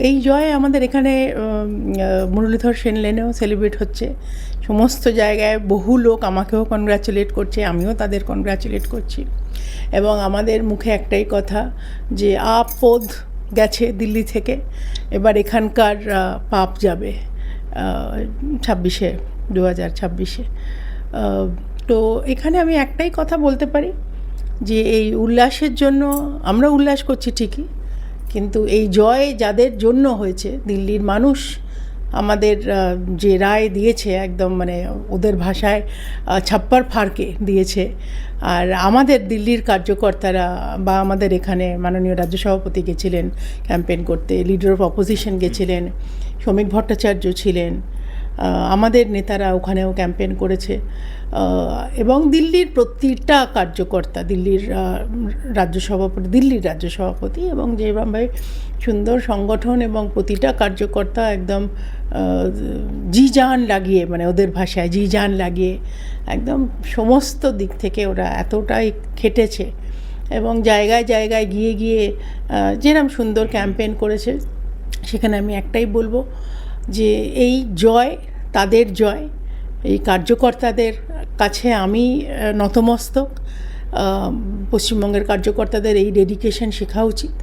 এই জয় আমাদের এখানে মুরলীধর সেন লেনেও সেলিব্রেট হচ্ছে। সমস্ত জায়গায় বহু লোক আমাকেও কনগ্র্যাচুলেট করছে, আমিও তাদের কনগ্র্যাচুলেট করছি। এবং আমাদের মুখে একটাই কথা যে আপদ গেছে দিল্লি থেকে, এবার এখানকার পাপ যাবে 2026-এ। তো এখানে আমি একটাই কথা বলতে পারি যে এই উল্লাসের জন্য আমরা উল্লাস করছি ঠিকই, কিন্তু এই জয় যাদের জন্য হয়েছে, দিল্লির মানুষ আমাদের যে রায় দিয়েছে একদম মানে ওদের ভাষায় ছাপ্পার ফাড়কে দিয়েছে। আর আমাদের দিল্লির কার্যকর্তারা বা আমাদের এখানে মাননীয় রাজ্য সভাপতি গেছিলেন ক্যাম্পেন করতে, লিডার অফ অপোজিশন গেছিলেন, শ্রমিক ভট্টাচার্য ছিলেন, আমাদের নেতারা ওখানেও ক্যাম্পেন করেছে। এবং দিল্লির প্রতিটা কার্যকর্তা, দিল্লির রাজ্য সভাপতি এবং যেভাবে সুন্দর সংগঠন এবং প্রতিটা কার্যকর্তা একদম জি জান লাগিয়ে, মানে ওদের ভাষায় জি জান লাগিয়ে একদম সমস্ত দিক থেকে ওরা এতটাই খেটেছে এবং জায়গায় জায়গায় গিয়ে গিয়ে যেরকম সুন্দর ক্যাম্পেন করেছে। সেখানে আমি একটাই বলবো যে এই জয় তাদের জয়, এই কার্যকর্তাদের কাছে আমি নতমস্তক। পশ্চিমবঙ্গের কার্যকর্তাদের এই ডেডিকেশন শেখা উচিত।